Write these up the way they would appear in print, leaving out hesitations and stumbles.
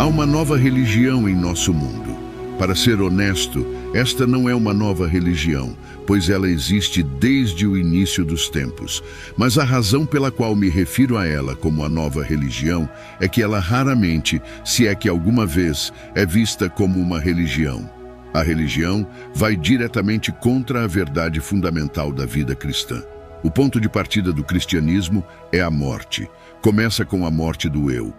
Há uma nova religião em nosso mundo. Para ser honesto, esta não é uma nova religião, pois ela existe desde o início dos tempos. Mas a razão pela qual me refiro a ela como a nova religião é que ela raramente, se é que alguma vez, é vista como uma religião. A religião vai diretamente contra a verdade fundamental da vida cristã. O ponto de partida do cristianismo é a morte. Começa com a morte do eu.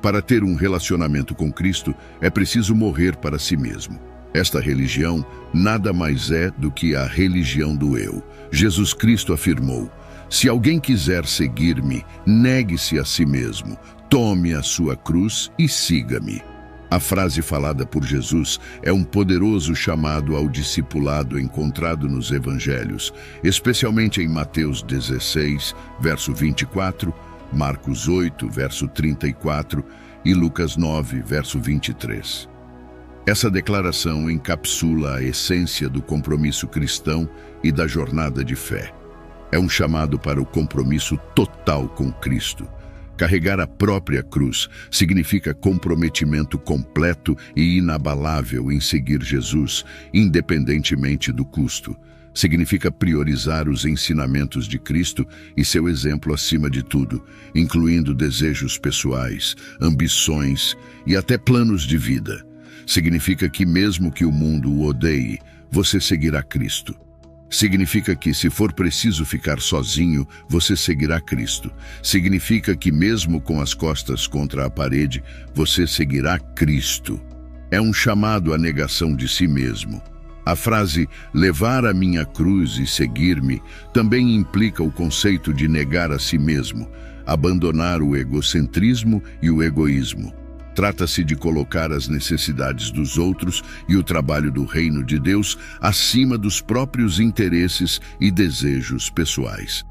Para ter um relacionamento com Cristo, é preciso morrer para si mesmo. Esta religião nada mais é do que a religião do eu. Jesus Cristo afirmou: se alguém quiser seguir-me, negue-se a si mesmo, tome a sua cruz e siga-me. A frase falada por Jesus é um poderoso chamado ao discipulado encontrado nos evangelhos, especialmente em Mateus 16, verso 24, Marcos 8, verso 34 e Lucas 9, verso 23. Essa declaração encapsula a essência do compromisso cristão e da jornada de fé. É um chamado para o compromisso total com Cristo. Carregar a própria cruz significa comprometimento completo e inabalável em seguir Jesus, independentemente do custo. Significa priorizar os ensinamentos de Cristo e seu exemplo acima de tudo, incluindo desejos pessoais, ambições e até planos de vida. Significa que mesmo que o mundo o odeie, você seguirá Cristo. Significa que, se for preciso ficar sozinho, você seguirá Cristo. Significa que, mesmo com as costas contra a parede, você seguirá Cristo. É um chamado à negação de si mesmo. A frase levar a minha cruz e seguir-me também implica o conceito de negar a si mesmo, abandonar o egocentrismo e o egoísmo. Trata-se de colocar as necessidades dos outros e o trabalho do reino de Deus acima dos próprios interesses e desejos pessoais.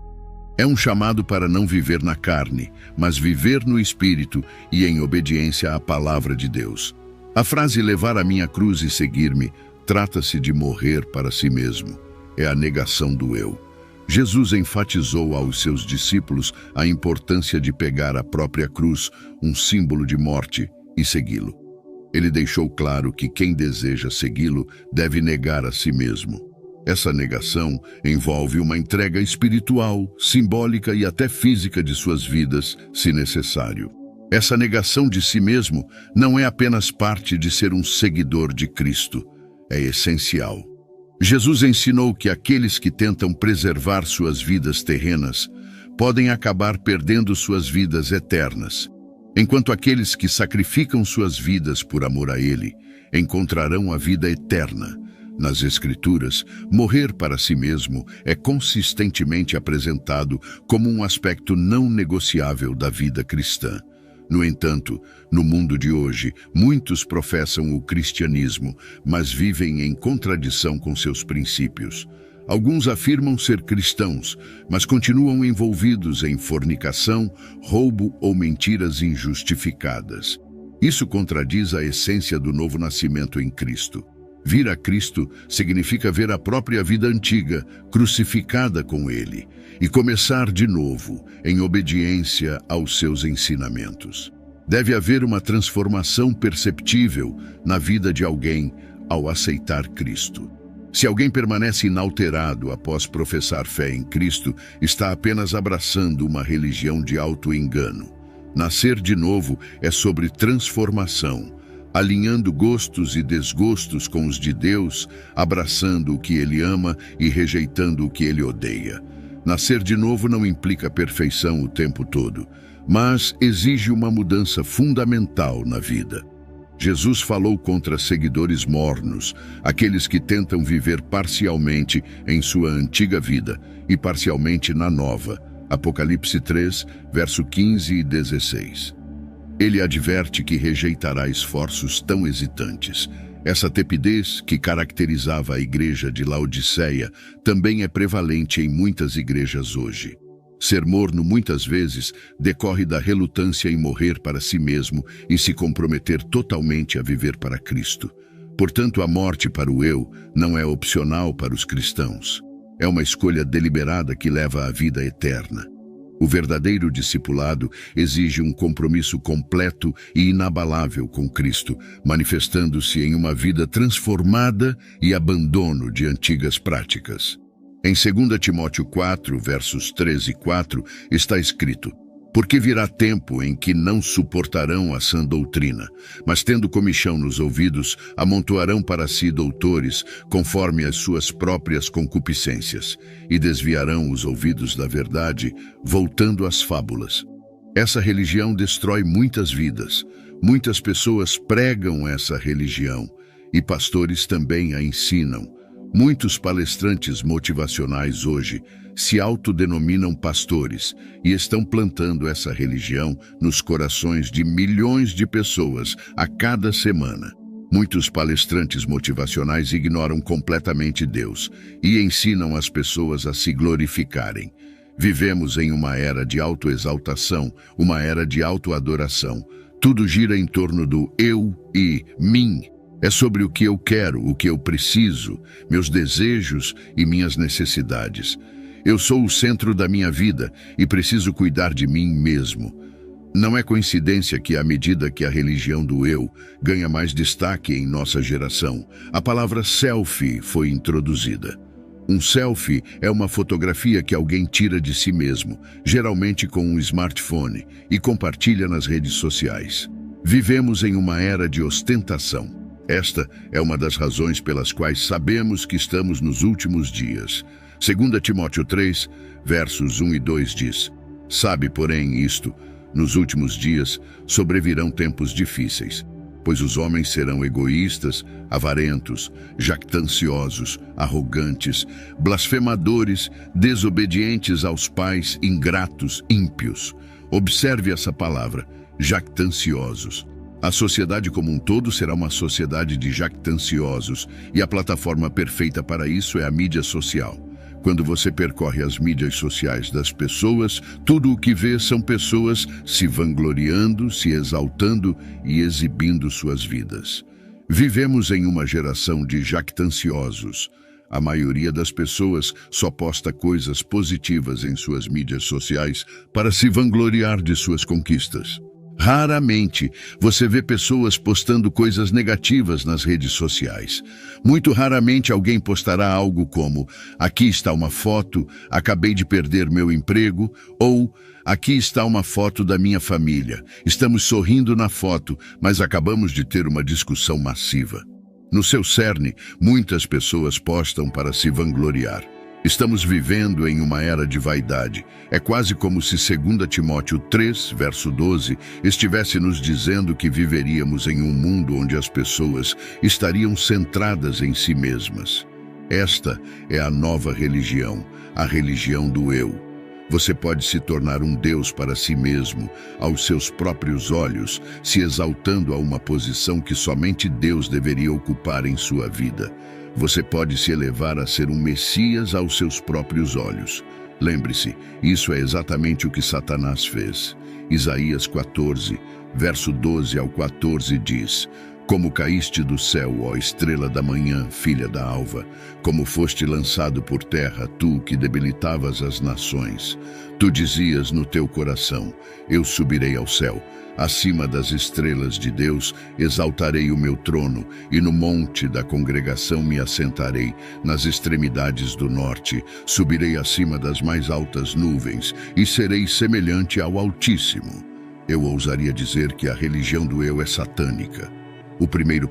É um chamado para não viver na carne, mas viver no Espírito e em obediência à palavra de Deus. A frase levar a minha cruz e seguir-me trata-se de morrer para si mesmo. É a negação do eu. Jesus enfatizou aos seus discípulos a importância de pegar a própria cruz, um símbolo de morte, e segui-lo. Ele deixou claro que quem deseja segui-lo deve negar a si mesmo. Essa negação envolve uma entrega espiritual, simbólica e até física de suas vidas, se necessário. Essa negação de si mesmo não é apenas parte de ser um seguidor de Cristo. É essencial. Jesus ensinou que aqueles que tentam preservar suas vidas terrenas podem acabar perdendo suas vidas eternas, enquanto aqueles que sacrificam suas vidas por amor a Ele encontrarão a vida eterna. Nas Escrituras, morrer para si mesmo é consistentemente apresentado como um aspecto não negociável da vida cristã. No entanto, no mundo de hoje, muitos professam o cristianismo, mas vivem em contradição com seus princípios. Alguns afirmam ser cristãos, mas continuam envolvidos em fornicação, roubo ou mentiras injustificadas. Isso contradiz a essência do novo nascimento em Cristo. Vir a Cristo significa ver a própria vida antiga, crucificada com Ele, e começar de novo, em obediência aos seus ensinamentos. Deve haver uma transformação perceptível na vida de alguém ao aceitar Cristo. Se alguém permanece inalterado após professar fé em Cristo, está apenas abraçando uma religião de auto-engano. Nascer de novo é sobre transformação, alinhando gostos e desgostos com os de Deus, abraçando o que Ele ama e rejeitando o que Ele odeia. Nascer de novo não implica perfeição o tempo todo, mas exige uma mudança fundamental na vida. Jesus falou contra seguidores mornos, aqueles que tentam viver parcialmente em sua antiga vida e parcialmente na nova. Apocalipse 3, verso 15 e 16. Ele adverte que rejeitará esforços tão hesitantes. Essa tepidez que caracterizava a igreja de Laodiceia também é prevalente em muitas igrejas hoje. Ser morno muitas vezes decorre da relutância em morrer para si mesmo e se comprometer totalmente a viver para Cristo. Portanto, a morte para o eu não é opcional para os cristãos. É uma escolha deliberada que leva à vida eterna. O verdadeiro discipulado exige um compromisso completo e inabalável com Cristo, manifestando-se em uma vida transformada e abandono de antigas práticas. Em 2 Timóteo 4, versos 3 e 4, está escrito: porque virá tempo em que não suportarão a sã doutrina, mas tendo comichão nos ouvidos, amontoarão para si doutores, conforme as suas próprias concupiscências, e desviarão os ouvidos da verdade, voltando às fábulas. Essa religião destrói muitas vidas. Muitas pessoas pregam essa religião, e pastores também a ensinam. Muitos palestrantes motivacionais hoje se autodenominam pastores e estão plantando essa religião nos corações de milhões de pessoas a cada semana. Muitos palestrantes motivacionais ignoram completamente Deus e ensinam as pessoas a se glorificarem. Vivemos em uma era de autoexaltação, uma era de autoadoração. Tudo gira em torno do eu e mim. É sobre o que eu quero, o que eu preciso, meus desejos e minhas necessidades. Eu sou o centro da minha vida e preciso cuidar de mim mesmo. Não é coincidência que, à medida que a religião do eu ganha mais destaque em nossa geração, a palavra selfie foi introduzida. Um selfie é uma fotografia que alguém tira de si mesmo, geralmente com um smartphone, e compartilha nas redes sociais. Vivemos em uma era de ostentação. Esta é uma das razões pelas quais sabemos que estamos nos últimos dias. 2 Timóteo 3, versos 1 e 2 diz: sabe, porém, isto, nos últimos dias sobrevirão tempos difíceis, pois os homens serão egoístas, avarentos, jactanciosos, arrogantes, blasfemadores, desobedientes aos pais, ingratos, ímpios. Observe essa palavra, jactanciosos. A sociedade como um todo será uma sociedade de jactanciosos, e a plataforma perfeita para isso é a mídia social. Quando você percorre as mídias sociais das pessoas, tudo o que vê são pessoas se vangloriando, se exaltando e exibindo suas vidas. Vivemos em uma geração de jactanciosos. A maioria das pessoas só posta coisas positivas em suas mídias sociais para se vangloriar de suas conquistas. Raramente você vê pessoas postando coisas negativas nas redes sociais. Muito raramente alguém postará algo como: aqui está uma foto, acabei de perder meu emprego, ou aqui está uma foto da minha família. Estamos sorrindo na foto, mas acabamos de ter uma discussão massiva. No seu cerne, muitas pessoas postam para se vangloriar. Estamos vivendo em uma era de vaidade. É quase como se 2 Timóteo 3, verso 12, estivesse nos dizendo que viveríamos em um mundo onde as pessoas estariam centradas em si mesmas. Esta é a nova religião, a religião do eu. Você pode se tornar um Deus para si mesmo, aos seus próprios olhos, se exaltando a uma posição que somente Deus deveria ocupar em sua vida. Você pode se elevar a ser um Messias aos seus próprios olhos. Lembre-se, isso é exatamente o que Satanás fez. Isaías 14, verso 12 ao 14 diz: como caíste do céu, ó estrela da manhã, filha da alva, como foste lançado por terra, tu que debilitavas as nações. Tu dizias no teu coração: eu subirei ao céu. Acima das estrelas de Deus exaltarei o meu trono, e no monte da congregação me assentarei, nas extremidades do norte. Subirei acima das mais altas nuvens, e serei semelhante ao Altíssimo. Eu ousaria dizer que a religião do eu é satânica. O primeiro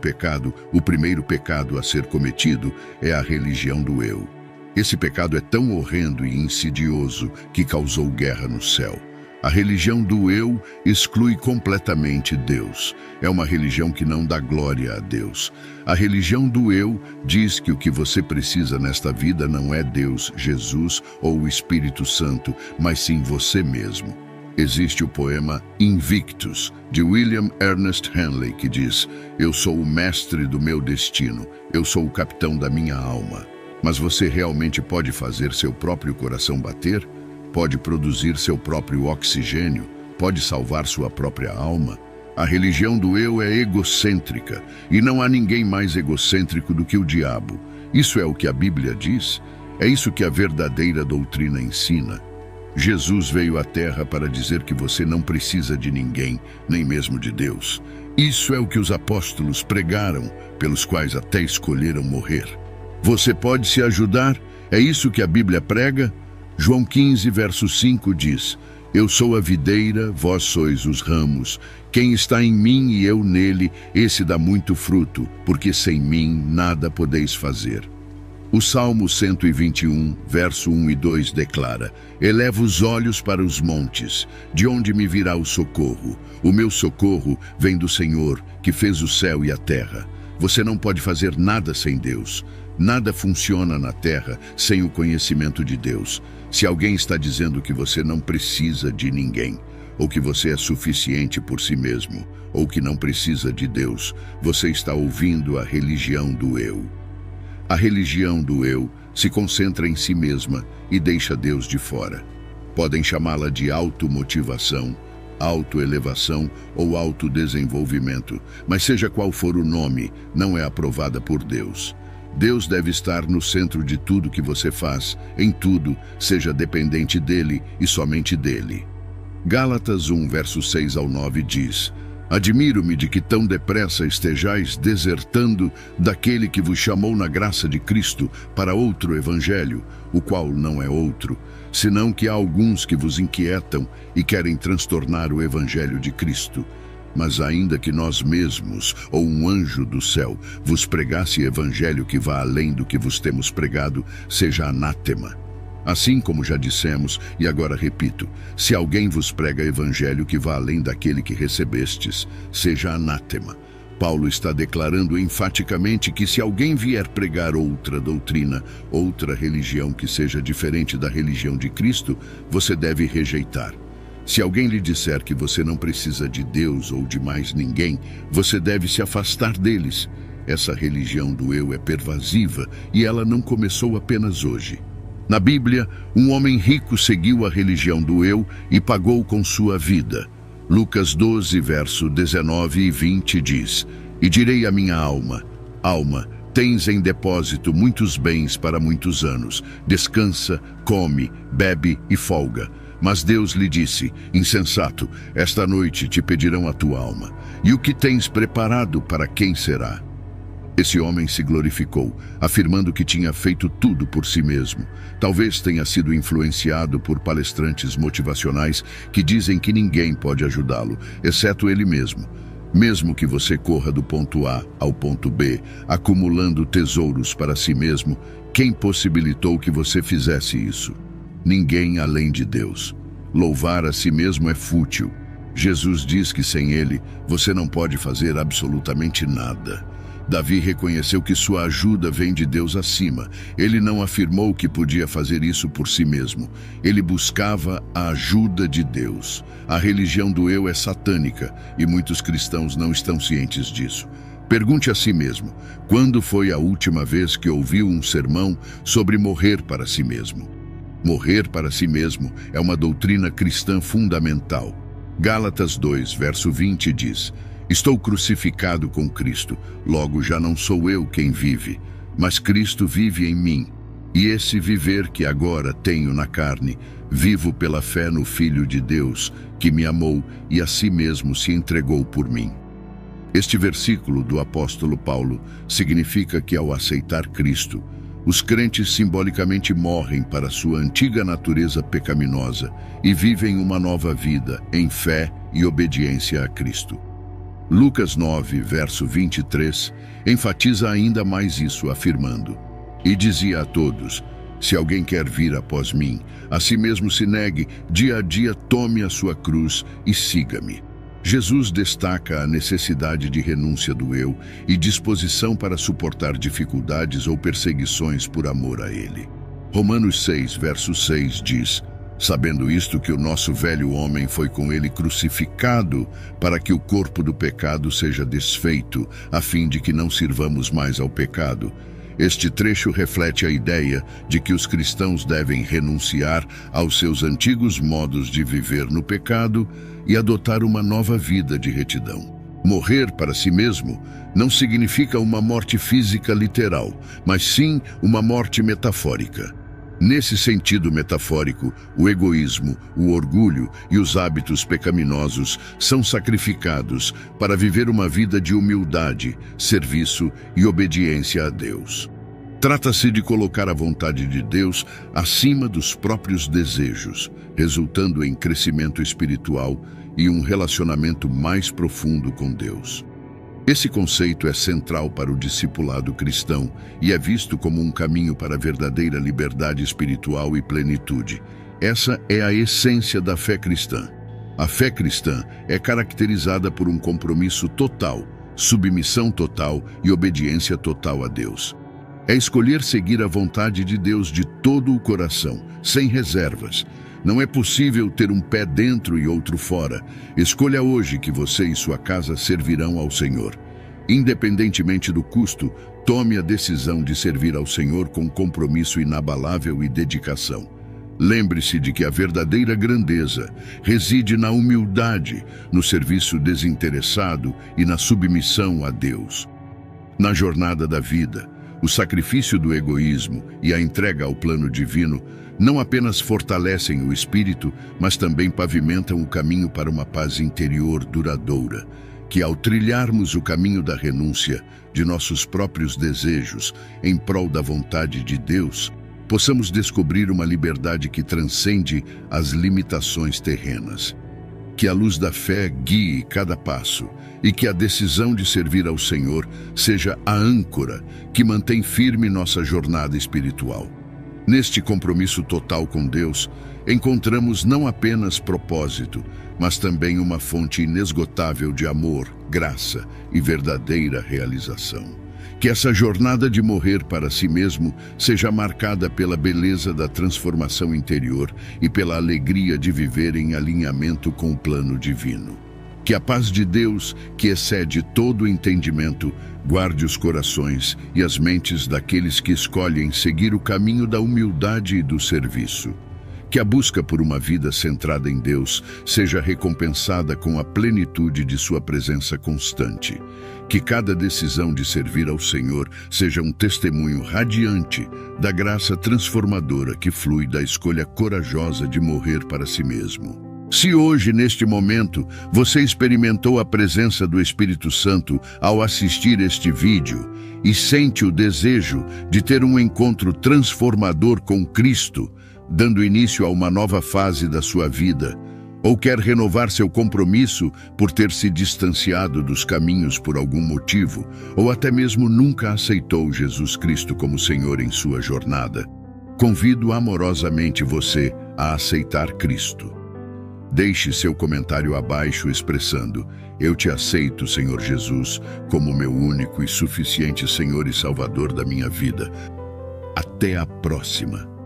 pecado a ser cometido é a religião do eu. Esse pecado é tão horrendo e insidioso que causou guerra no céu. A religião do eu exclui completamente Deus. É uma religião que não dá glória a Deus. A religião do eu diz que o que você precisa nesta vida não é Deus, Jesus ou o Espírito Santo, mas sim você mesmo. Existe o poema Invictus, de William Ernest Henley, que diz: eu sou o mestre do meu destino, eu sou o capitão da minha alma. Mas você realmente pode fazer seu próprio coração bater? Pode produzir seu próprio oxigênio? Pode salvar sua própria alma? A religião do eu é egocêntrica, e não há ninguém mais egocêntrico do que o diabo. Isso é o que a Bíblia diz? É isso que a verdadeira doutrina ensina. Jesus veio à Terra para dizer que você não precisa de ninguém, nem mesmo de Deus. Isso é o que os apóstolos pregaram, pelos quais até escolheram morrer. Você pode se ajudar? É isso que a Bíblia prega? João 15, verso 5 diz: Eu sou a videira, vós sois os ramos. Quem está em mim e eu nele, esse dá muito fruto, porque sem mim nada podeis fazer. O Salmo 121, verso 1 e 2 declara: Eleva os olhos para os montes, de onde me virá o socorro? O meu socorro vem do Senhor, que fez o céu e a terra. Você não pode fazer nada sem Deus. Nada funciona na terra sem o conhecimento de Deus. Se alguém está dizendo que você não precisa de ninguém, ou que você é suficiente por si mesmo, ou que não precisa de Deus, você está ouvindo a religião do eu. A religião do eu se concentra em si mesma e deixa Deus de fora. Podem chamá-la de automotivação, autoelevação ou autodesenvolvimento, mas seja qual for o nome, não é aprovada por Deus. Deus deve estar no centro de tudo que você faz, em tudo, seja dependente dele e somente dele. Gálatas 1, verso 6 ao 9 diz: Admiro-me de que tão depressa estejais desertando daquele que vos chamou na graça de Cristo para outro evangelho, o qual não é outro, senão que há alguns que vos inquietam e querem transtornar o evangelho de Cristo. Mas ainda que nós mesmos, ou um anjo do céu, vos pregasse evangelho que vá além do que vos temos pregado, seja anátema. Assim como já dissemos, e agora repito, se alguém vos prega evangelho que vá além daquele que recebestes, seja anátema. Paulo está declarando enfaticamente que se alguém vier pregar outra doutrina, outra religião que seja diferente da religião de Cristo, você deve rejeitar. Se alguém lhe disser que você não precisa de Deus ou de mais ninguém, você deve se afastar deles. Essa religião do eu é pervasiva e ela não começou apenas hoje. Na Bíblia, um homem rico seguiu a religião do eu e pagou com sua vida. Lucas 12, verso 19 e 20 diz: E direi à minha alma: Alma, tens em depósito muitos bens para muitos anos. Descansa, come, bebe e folga. Mas Deus lhe disse: Insensato, esta noite te pedirão a tua alma. E o que tens preparado, para quem será? Esse homem se glorificou, afirmando que tinha feito tudo por si mesmo. Talvez tenha sido influenciado por palestrantes motivacionais que dizem que ninguém pode ajudá-lo, exceto ele mesmo. Mesmo que você corra do ponto A ao ponto B, acumulando tesouros para si mesmo, quem possibilitou que você fizesse isso? Ninguém além de Deus. Louvar a si mesmo é fútil. Jesus diz que sem ele, você não pode fazer absolutamente nada. Davi reconheceu que sua ajuda vem de Deus acima. Ele não afirmou que podia fazer isso por si mesmo. Ele buscava a ajuda de Deus. A religião do eu é satânica e muitos cristãos não estão cientes disso. Pergunte a si mesmo: quando foi a última vez que ouviu um sermão sobre morrer para si mesmo? Morrer para si mesmo é uma doutrina cristã fundamental. Gálatas 2, verso 20 diz: Estou crucificado com Cristo, logo já não sou eu quem vive, mas Cristo vive em mim. E esse viver que agora tenho na carne, vivo pela fé no Filho de Deus, que me amou e a si mesmo se entregou por mim. Este versículo do apóstolo Paulo significa que ao aceitar Cristo, os crentes simbolicamente morrem para sua antiga natureza pecaminosa e vivem uma nova vida em fé e obediência a Cristo. Lucas 9, verso 23, enfatiza ainda mais isso, afirmando: E dizia a todos: Se alguém quer vir após mim, a si mesmo se negue, dia a dia tome a sua cruz e siga-me. Jesus destaca a necessidade de renúncia do eu e disposição para suportar dificuldades ou perseguições por amor a ele. Romanos 6, verso 6 diz: Sabendo isto, que o nosso velho homem foi com ele crucificado, para que o corpo do pecado seja desfeito, a fim de que não sirvamos mais ao pecado. Este trecho reflete a ideia de que os cristãos devem renunciar aos seus antigos modos de viver no pecado e adotar uma nova vida de retidão. Morrer para si mesmo não significa uma morte física literal, mas sim uma morte metafórica. Nesse sentido metafórico, o egoísmo, o orgulho e os hábitos pecaminosos são sacrificados para viver uma vida de humildade, serviço e obediência a Deus. Trata-se de colocar a vontade de Deus acima dos próprios desejos, resultando em crescimento espiritual e um relacionamento mais profundo com Deus. Esse conceito é central para o discipulado cristão e é visto como um caminho para a verdadeira liberdade espiritual e plenitude. Essa é a essência da fé cristã. A fé cristã é caracterizada por um compromisso total, submissão total e obediência total a Deus. É escolher seguir a vontade de Deus de todo o coração, sem reservas. Não é possível ter um pé dentro e outro fora. Escolha hoje que você e sua casa servirão ao Senhor. Independentemente do custo, tome a decisão de servir ao Senhor com compromisso inabalável e dedicação. Lembre-se de que a verdadeira grandeza reside na humildade, no serviço desinteressado e na submissão a Deus. Na jornada da vida, o sacrifício do egoísmo e a entrega ao plano divino não apenas fortalecem o espírito, mas também pavimentam o caminho para uma paz interior duradoura, que ao trilharmos o caminho da renúncia de nossos próprios desejos em prol da vontade de Deus, possamos descobrir uma liberdade que transcende as limitações terrenas. Que a luz da fé guie cada passo e que a decisão de servir ao Senhor seja a âncora que mantém firme nossa jornada espiritual. Neste compromisso total com Deus, encontramos não apenas propósito, mas também uma fonte inesgotável de amor, graça e verdadeira realização. Que essa jornada de morrer para si mesmo seja marcada pela beleza da transformação interior e pela alegria de viver em alinhamento com o plano divino. Que a paz de Deus, que excede todo o entendimento, guarde os corações e as mentes daqueles que escolhem seguir o caminho da humildade e do serviço. Que a busca por uma vida centrada em Deus seja recompensada com a plenitude de sua presença constante. Que cada decisão de servir ao Senhor seja um testemunho radiante da graça transformadora que flui da escolha corajosa de morrer para si mesmo. Se hoje, neste momento, você experimentou a presença do Espírito Santo ao assistir este vídeo e sente o desejo de ter um encontro transformador com Cristo, dando início a uma nova fase da sua vida, ou quer renovar seu compromisso por ter se distanciado dos caminhos por algum motivo, ou até mesmo nunca aceitou Jesus Cristo como Senhor em sua jornada, convido amorosamente você a aceitar Cristo. Deixe seu comentário abaixo expressando: eu te aceito, Senhor Jesus, como meu único e suficiente Senhor e Salvador da minha vida. Até a próxima.